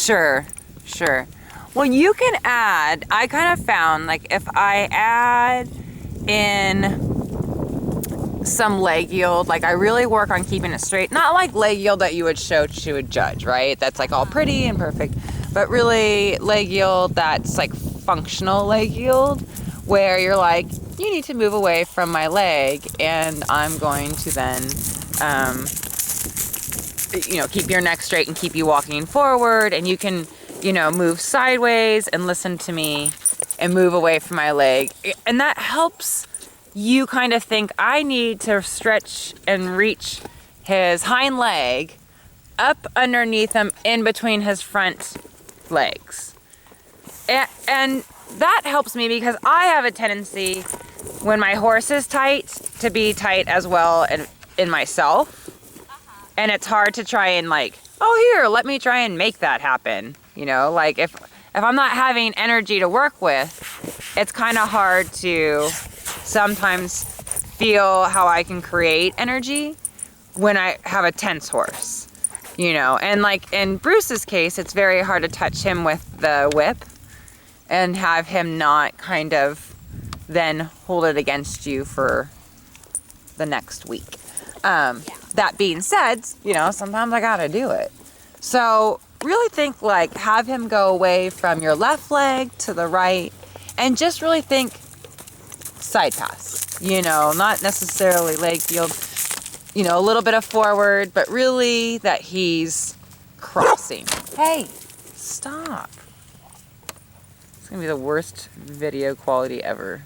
Sure, sure. Well, you can add, I kind of found, like, if I add in some leg yield, like I really work on keeping it straight. Not like leg yield that you would show to a judge, right? That's like all pretty and perfect. But really leg yield that's like functional leg yield, where you're like, you need to move away from my leg, and I'm going to then, keep your neck straight and keep you walking forward, and you can, move sideways and listen to me and move away from my leg. And that helps you kind of think, I need to stretch and reach his hind leg up underneath him in between his front legs. And that helps me because I have a tendency when my horse is tight to be tight as well in myself. And it's hard to try and like, oh, here, let me try and make that happen. Like if I'm not having energy to work with, it's kind of hard to sometimes feel how I can create energy when I have a tense horse, and like in Bruce's case, it's very hard to touch him with the whip and have him not kind of then hold it against you for the next week. That being said, sometimes I gotta do it. So really think like, have him go away from your left leg to the right, and just really think side pass, not necessarily leg yield, a little bit of forward, but really that he's crossing. Hey, stop. It's gonna be the worst video quality ever.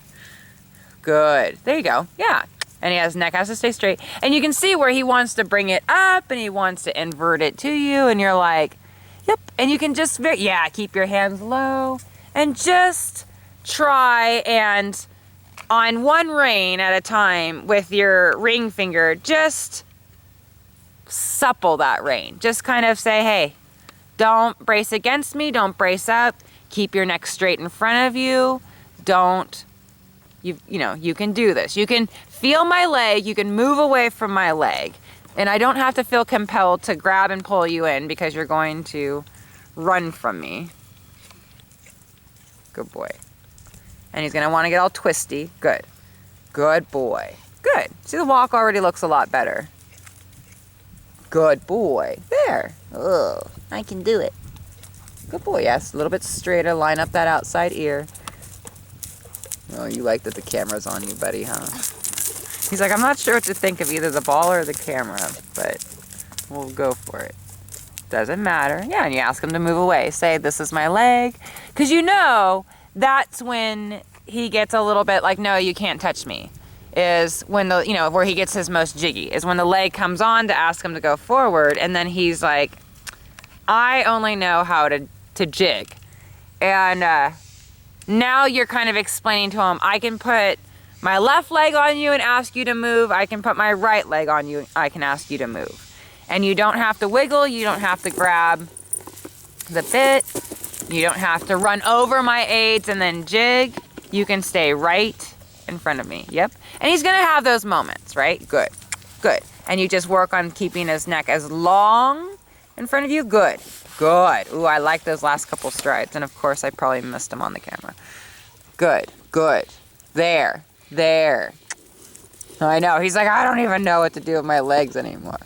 Good, there you go, yeah. And his neck has to stay straight. And you can see where he wants to bring it up and he wants to invert it to you, and you're like, yep. And you can just, keep your hands low and just try and on one rein at a time with your ring finger, just supple that rein. Just kind of say, hey, don't brace against me, don't brace up, keep your neck straight in front of you. You can do this. You can feel my leg, you can move away from my leg. And I don't have to feel compelled to grab and pull you in because you're going to run from me. Good boy. And he's gonna want to get all twisty. Good. Good boy. Good. See, the walk already looks a lot better. Good boy. There. Oh, I can do it. Good boy. Yes, a little bit straighter. Line up that outside ear. Oh, you like that the camera's on you, buddy, huh? He's like, I'm not sure what to think of either the ball or the camera, but we'll go for it. Doesn't matter. Yeah, and you ask him to move away. Say, this is my leg. Because that's when he gets a little bit like, no, you can't touch me. Is when where he gets his most jiggy. Is when the leg comes on to ask him to go forward, and then he's like, I only know how to jig. And now you're kind of explaining to him, I can put my left leg on you and ask you to move. I can put my right leg on you. I can ask you to move. And you don't have to wiggle. You don't have to grab the bit. You don't have to run over my aids and then jig. You can stay right in front of me. Yep. And he's going to have those moments, right? Good. Good. And you just work on keeping his neck as long in front of you. Good. Good. Ooh, I like those last couple strides. And of course, I probably missed them on the camera. Good. Good. There. There. I know. He's like, I don't even know what to do with my legs anymore.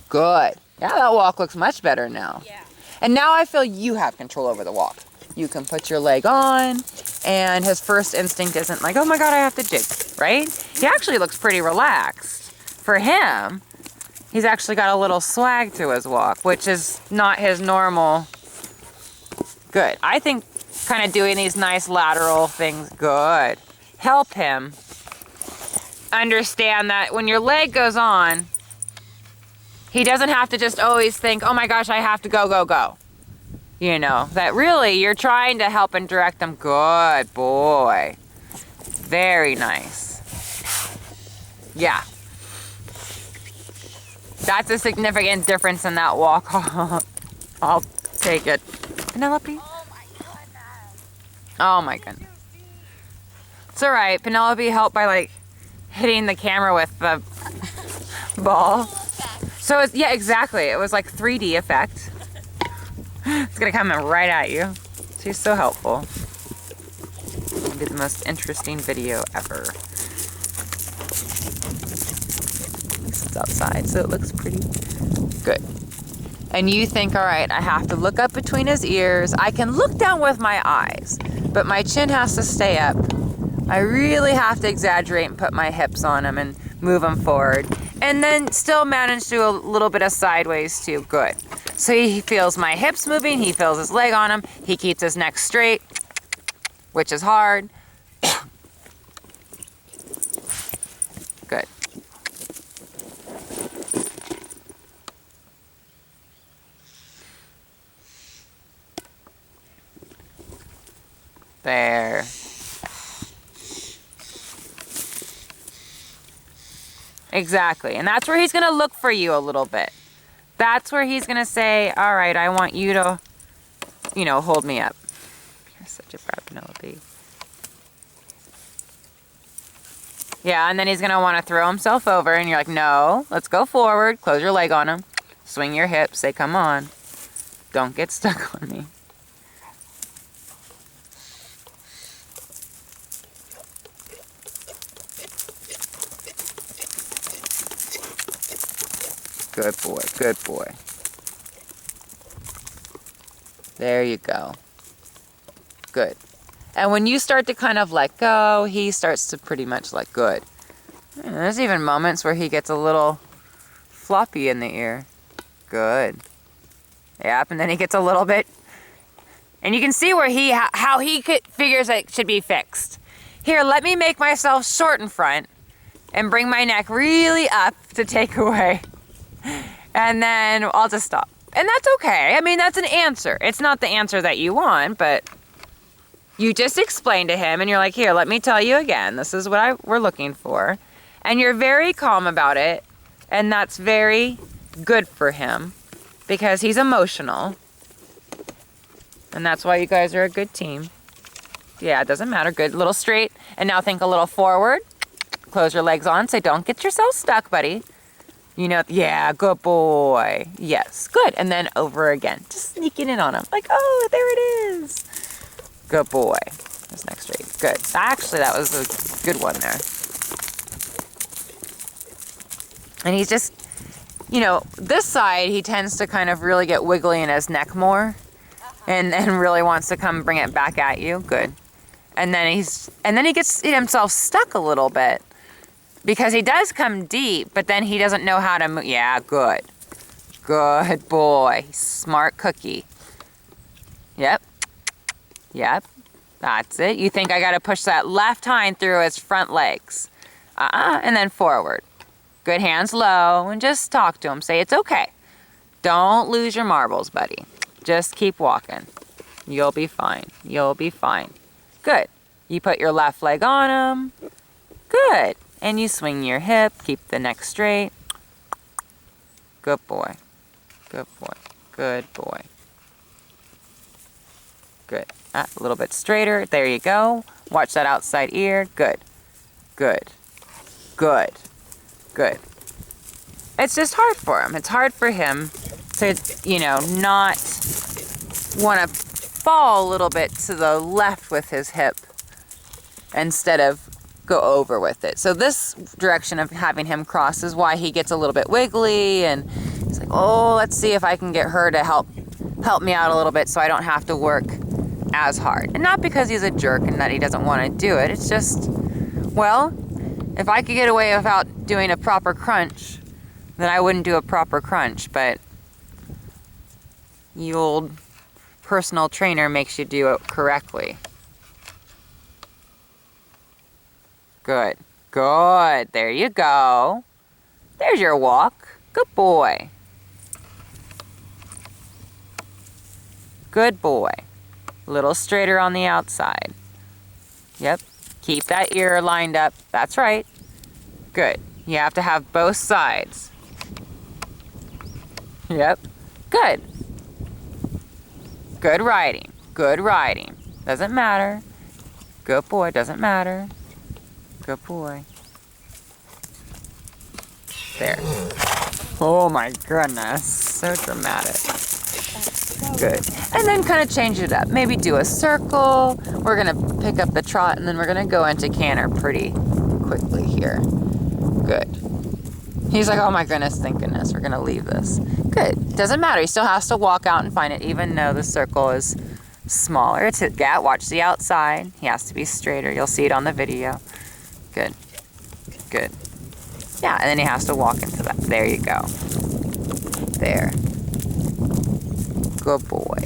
Good. Yeah, that walk looks much better now. Yeah. And now I feel you have control over the walk. You can put your leg on, and his first instinct isn't like, oh my God, I have to jig, right? He actually looks pretty relaxed. For him, he's actually got a little swag to his walk, which is not his normal. Good. I think kind of doing these nice lateral things, good. Help him understand that when your leg goes on, he doesn't have to just always think, oh my gosh, I have to go, go, go. That really you're trying to help and direct them. Good boy. Very nice. Yeah. That's a significant difference in that walk. I'll take it. Penelope? Oh my goodness. Oh my goodness. It's all right. Penelope helped by hitting the camera with the ball. So it's, yeah, exactly. It was like 3D effect. It's gonna come right at you. She's so helpful. It'll be the most interesting video ever. At least it's outside, so it looks pretty good. And you think, all right, I have to look up between his ears. I can look down with my eyes, but my chin has to stay up. I really have to exaggerate and put my hips on him and move him forward. And then still manage to do a little bit of sideways too. Good. So he feels my hips moving, he feels his leg on him, he keeps his neck straight, which is hard. Good. There. Exactly. And that's where he's going to look for you a little bit. That's where he's going to say, all right, I want you to, hold me up. You're such a proud Penelope. Yeah, and then he's going to want to throw himself over, and you're like, no, let's go forward. Close your leg on him. Swing your hips. Say, come on. Don't get stuck on me. Good boy, good boy. There you go. Good. And when you start to kind of let go, he starts to pretty much let good. And there's even moments where he gets a little floppy in the ear. Good. Yep, and then he gets a little bit, and you can see where how he figures it should be fixed. Here, let me make myself short in front and bring my neck really up to take away. And then I'll just stop. And that's okay. I mean, that's an answer. It's not the answer that you want, but you just explain to him and you're like, here, let me tell you again. This is what we're looking for. And you're very calm about it. And that's very good for him because he's emotional. And that's why you guys are a good team. Yeah, it doesn't matter. Good. A little straight. And now think a little forward. Close your legs on. Say, don't get yourself stuck, buddy. Yeah, good boy. Yes, good. And then over again. Just sneaking in on him. Like, oh, there it is. Good boy. This next straight. Good. Actually, that was a good one there. And he's just, this side, he tends to kind of really get wiggly in his neck more. And really wants to come bring it back at you. Good. And then he gets himself stuck a little bit. Because he does come deep, but then he doesn't know how to move. Yeah, good. Good boy. Smart cookie. Yep. Yep. That's it. You think I got to push that left hind through his front legs. And then forward. Good, hands low, and just talk to him. Say, it's okay. Don't lose your marbles, buddy. Just keep walking. You'll be fine. You'll be fine. Good. You put your left leg on him. Good. And you swing your hip, keep the neck straight. Good boy. Good boy. Good boy. Good. A little bit straighter. There you go. Watch that outside ear. Good. Good. Good. Good. It's just hard for him. It's hard for him to, not want to fall a little bit to the left with his hip instead of go over with it. So this direction of having him cross is why he gets a little bit wiggly and he's like, oh, let's see if I can get her to help me out a little bit so I don't have to work as hard. And not because he's a jerk and that he doesn't want to do it. It's just, well, if I could get away without doing a proper crunch, then I wouldn't do a proper crunch, but you old personal trainer makes you do it correctly. Good. Good. There you go. There's your walk. Good boy. Good boy. A little straighter on the outside. Yep. Keep that ear lined up. That's right. Good. You have to have both sides. Yep. Good. Good riding. Good riding. Doesn't matter. Good boy. Doesn't matter. Good boy. There. Oh my goodness. So dramatic. Good. And then kind of change it up. Maybe do a circle. We're going to pick up the trot and then we're going to go into canter pretty quickly here. Good. He's like, oh my goodness, thank goodness, we're going to leave this. Good. Doesn't matter. He still has to walk out and find it, even though the circle is smaller. Yeah, watch the outside. He has to be straighter. You'll see it on the video. Good. Good. Yeah, and then he has to walk into that. There you go. There. Good boy.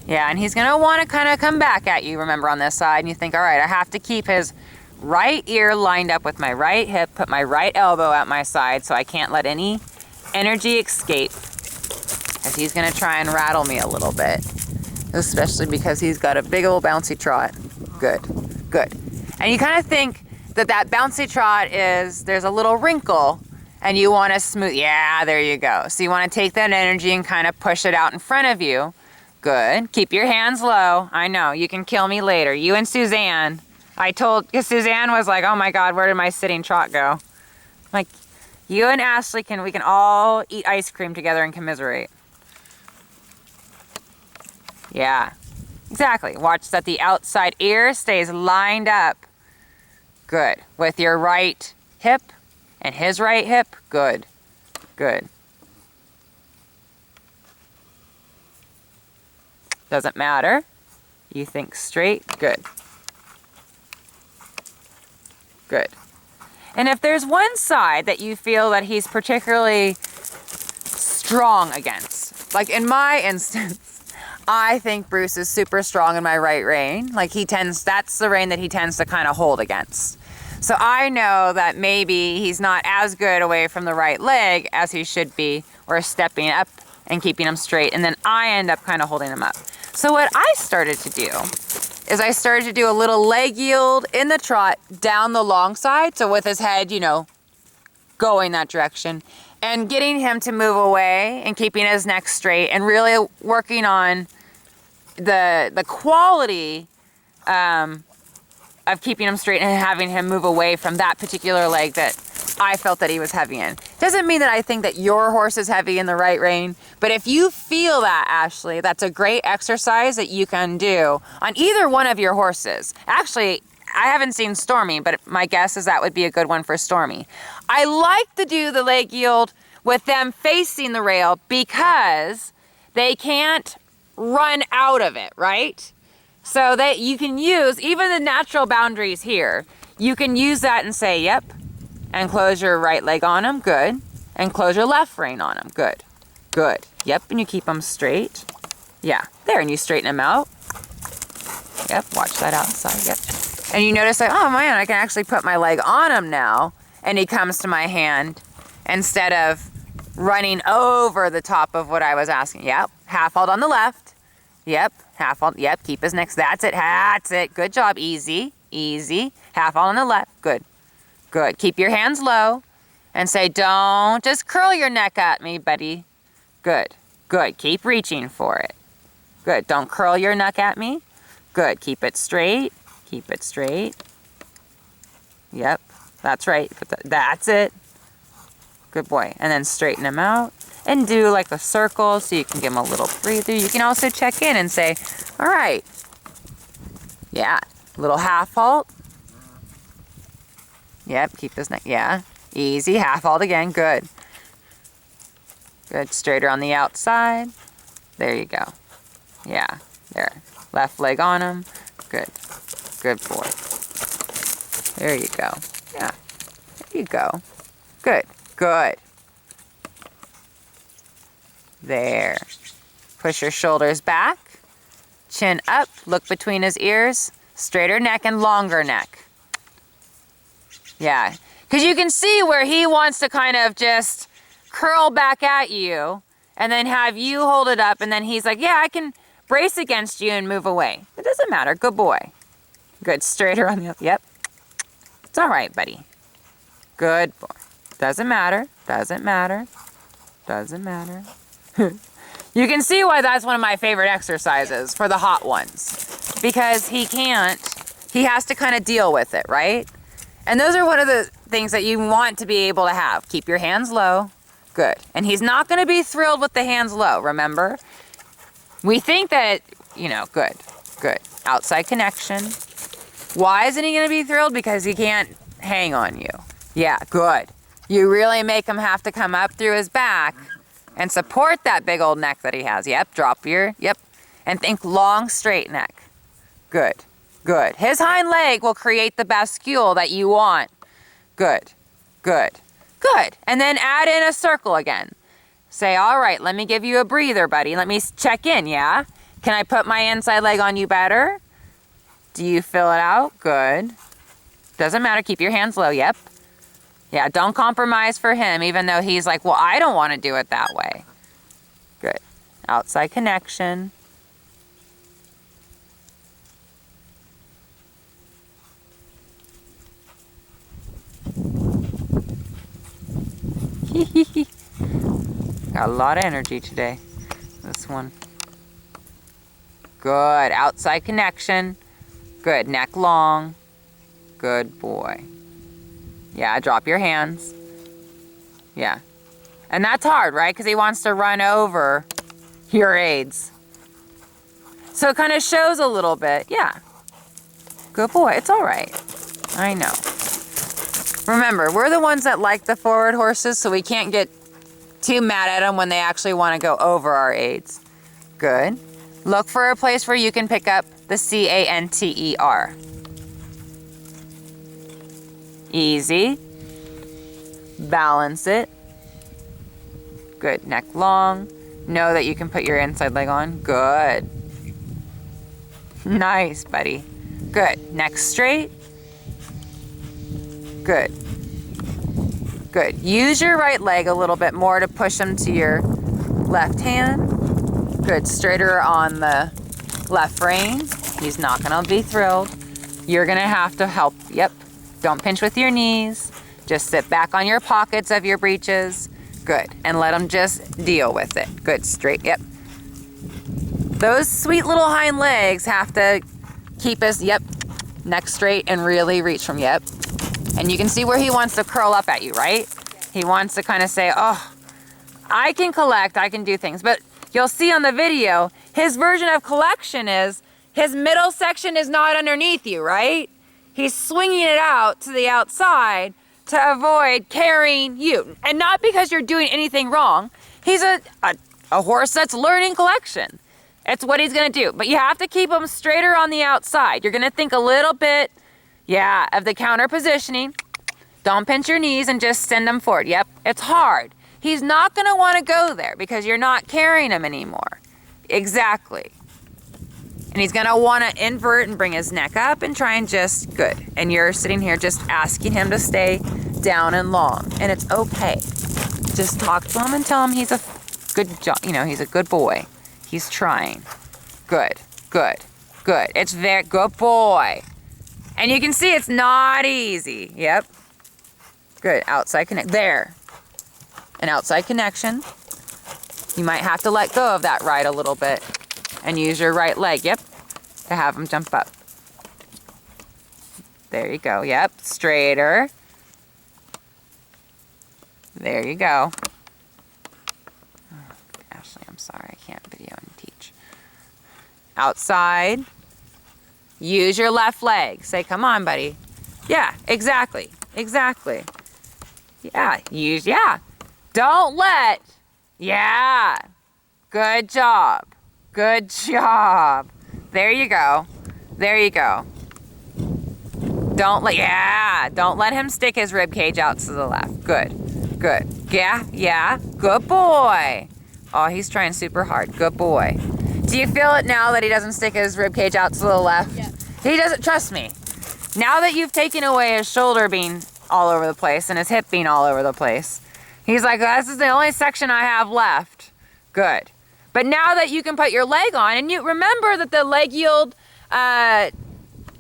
Yeah, and he's going to want to kind of come back at you, remember, on this side. And you think, all right, I have to keep his right ear lined up with my right hip, put my right elbow at my side so I can't let any energy escape. Because he's going to try and rattle me a little bit. Especially because he's got a big old bouncy trot. Good, good. And you kind of think that that bouncy trot is, there's a little wrinkle and you want to smooth, yeah, there you go. So you want to take that energy and kind of push it out in front of you. Good. Keep your hands low. I know, you can kill me later. You and Suzanne. Because Suzanne was like, oh my God, where did my sitting trot go? Like, you and Ashley we can all eat ice cream together and commiserate. Yeah, exactly. Watch that the outside ear stays lined up. Good. With your right hip and his right hip. Good. Good. Doesn't matter. You think straight. Good. Good. And if there's one side that you feel that he's particularly strong against, like in my instance, I think Bruce is super strong in my right rein. Like that's the rein that he tends to kind of hold against. So I know that maybe he's not as good away from the right leg as he should be, or stepping up and keeping him straight. And then I end up kind of holding him up. So what I started to do is I started to do a little leg yield in the trot down the long side. So with his head, going that direction, and getting him to move away and keeping his neck straight and really working on the quality of keeping him straight and having him move away from that particular leg that I felt that he was heavy in. Doesn't mean that I think that your horse is heavy in the right rein, but if you feel that, Ashley, that's a great exercise that you can do on either one of your horses. Actually, I haven't seen Stormy, but my guess is that would be a good one for Stormy. I like to do the leg yield with them facing the rail because they can't run out of it, right? So that you can use even the natural boundaries here. You can use that and say, yep, and close your right leg on them, good. And close your left rein on them, good. Good, yep, and you keep them straight. Yeah, there, and you straighten them out. Yep, watch that outside, yep. And you notice that, oh man, I can actually put my leg on him now, and he comes to my hand instead of running over the top of what I was asking. Yep, half hold on the left. Yep, half hold, yep, keep his neck, that's it, good job, easy, easy. Half hold on the left, good. Good. Keep your hands low and say, don't just curl your neck at me, buddy. Good. Good. Keep reaching for it. Good. Don't curl your neck at me. Good. Keep it straight. Keep it straight. Yep. That's right. That's it. Good boy. And then straighten him out and do like a circle so you can give him a little breather. You can also check in and say, all right. Yeah. Little half halt. Yep, keep his neck, yeah. Easy, half halt again, good. Good, straighter on the outside. There you go. Yeah, there. Left leg on him, good. Good boy. There you go. Yeah, there you go. Good, good. There. Push your shoulders back. Chin up, look between his ears. Straighter neck and longer neck. Yeah, because you can see where he wants to kind of just curl back at you and then have you hold it up, and then he's like, yeah, I can brace against you and move away. It doesn't matter. Good boy. Good. Straighter on the other. Yep. It's all right, buddy. Good boy. Doesn't matter. Doesn't matter. Doesn't matter. You can see why that's one of my favorite exercises for the hot ones, because he has to kind of deal with it, right? And those are one of the things that you want to be able to have. Keep your hands low. Good. And he's not going to be thrilled with the hands low, remember? We think that, you know, good. Outside connection. Why isn't he going to be thrilled? Because he can't hang on you. Yeah, good. You really make him have to come up through his back and support that big old neck that he has. Yep, drop your, yep. And think long, straight neck. Good. His hind leg will create the bascule that you want. Good. And then add in a circle again. Say, all right, let me give you a breather, buddy. Let me check in, yeah? Can I put my inside leg on you better? Do you fill it out? Good. Doesn't matter, keep your hands low, yep. Yeah, don't compromise for him, even though he's like, well, I don't want to do it that way. Good. Outside connection. Got a lot of energy today, this one. Good, outside connection. Good, neck long. Good boy. Yeah, drop your hands. Yeah. And that's hard, right? Because he wants to run over your aids. So it kind of shows a little bit. Yeah. Good boy, it's all right. I know. Remember, we're the ones that like the forward horses, so we can't get too mad at them when they actually want to go over our aids. Good. Look for a place where you can pick up the C-A-N-T-E-R. Easy. Balance it. Good. Neck long. Know that you can put your inside leg on. Good. Nice, buddy. Good. Neck straight. Good. Use your right leg a little bit more to push him to your left hand. Good. Straighter on the left rein. He's not going to be thrilled. You're going to have to help. Yep. Don't pinch with your knees. Just sit back on your pockets of your breeches. Good. And let him just deal with it. Good. Straight. Yep. Those sweet little hind legs have to keep us, yep, neck straight and really reach from, yep. And you can see where he wants to curl up at you, right? He wants to kind of say, oh, I can collect, I can do things. But you'll see on the video, his version of collection is his middle section is not underneath you, right? He's swinging it out to the outside to avoid carrying you. And not because you're doing anything wrong. He's a horse that's learning collection. It's what he's going to do. But you have to keep him straighter on the outside. You're going to think a little bit, yeah, of the counter positioning. Don't pinch your knees and just send him forward. Yep, it's hard. He's not going to want to go there because you're not carrying him anymore. Exactly. And he's going to want to invert and bring his neck up and try and just, good. And you're sitting here just asking him to stay down and long. And it's okay. Just talk to him and tell him he's a good job. You know, he's a good boy. He's trying. Good. It's very good boy. And you can see it's not easy. Yep. Good. Outside connect. There. An outside connection. You might have to let go of that ride a little bit and use your right leg. Yep. To have him jump up. There you go. Yep. Straighter. There you go. Ashley, I'm sorry. I can't video and teach. Outside. Use your left leg. Say, come on, buddy. Yeah, exactly. Yeah, yeah. Don't let. Yeah. Good job. There you go. Don't let him stick his rib cage out to the left. Good. Yeah. Good boy. Oh, he's trying super hard. Good boy. Do you feel it now that he doesn't stick his rib cage out to the left? Yeah. He doesn't, trust me. Now that you've taken away his shoulder being all over the place and his hip being all over the place, he's like, this is the only section I have left. Good. But now that you can put your leg on, and you remember that the leg yield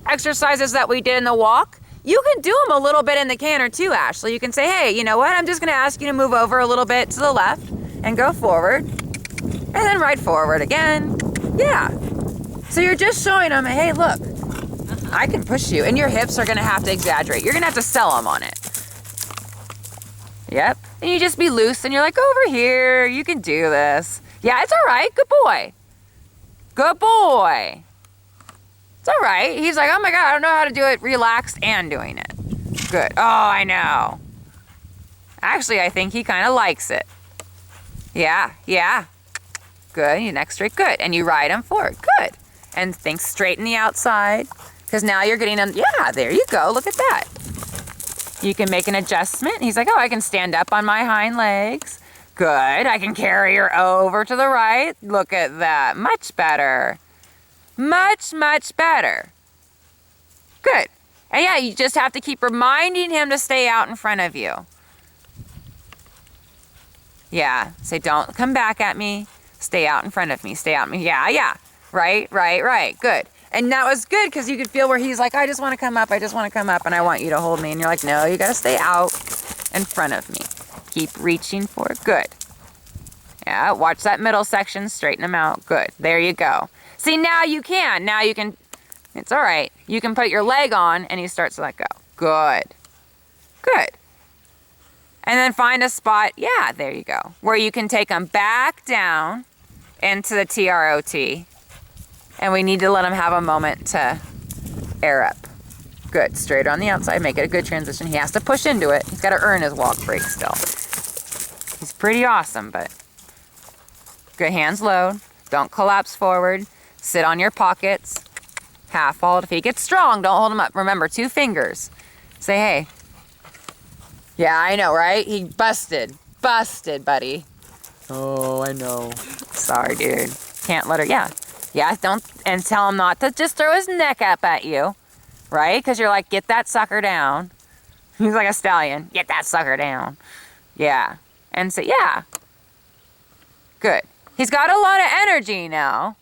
exercises that we did in the walk, you can do them a little bit in the canter too, Ashley. You can say, hey, you know what? I'm just going to ask you to move over a little bit to the left and go forward. And then right forward again. Yeah. So you're just showing them, hey, look, I can push you. And your hips are going to have to exaggerate. You're going to have to sell them on it. Yep. And you just be loose and you're like, over here, you can do this. Yeah, it's all right. Good boy. Good boy. It's all right. He's like, oh my God, I don't know how to do it relaxed and doing it. Good. Oh, I know. Actually, I think he kind of likes it. Yeah, yeah. Good. You neck straight. Good. And you ride him forward. Good. And think straight in the outside. Because now you're getting him. Yeah, there you go. Look at that. You can make an adjustment. He's like, oh, I can stand up on my hind legs. Good. I can carry her over to the right. Look at that. Much better. Much, much better. Good. And yeah, you just have to keep reminding him to stay out in front of you. Yeah. Say, don't come back at me. Stay out in front of me. Stay out. Yeah, yeah. Right, right, right. Good. And that was good because you could feel where he's like, I just want to come up. I just want to come up and I want you to hold me. And you're like, no, you got to stay out in front of me. Keep reaching for it. Good. Yeah, watch that middle section. Straighten them out. Good. There you go. See, now you can. Now you can. It's all right. You can put your leg on and he starts to let go. Good. Good. And then find a spot. Yeah, there you go. Where you can take them back down into the TROT. And we need to let him have a moment to air up. Good. Straight on the outside. Make it a good transition. He has to push into it. He's got to earn his walk break still. He's pretty awesome, but good. Hands low. Don't collapse forward. Sit on your pockets. Half hold. If he gets strong, don't hold him up. Remember, 2 fingers. Say, hey. Yeah, I know, right? He busted. Busted, buddy. Oh, I know. Sorry, dude. Can't let her. Yeah. Yeah, don't, and tell him not to just throw his neck up at you, right? Because you're like, get that sucker down. He's like a stallion. Get that sucker down. Yeah. And say, yeah. Good. He's got a lot of energy now.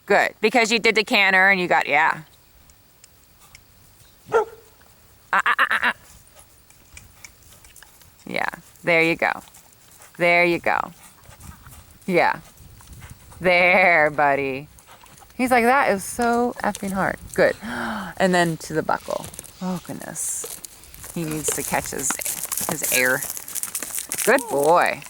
Good. Because you did the canter and you got, yeah. Yeah. There you go. There you go. Yeah. There, buddy. He's like, that is so effing hard. Good. And then to the buckle. Oh, goodness. He needs to catch his air. Good boy.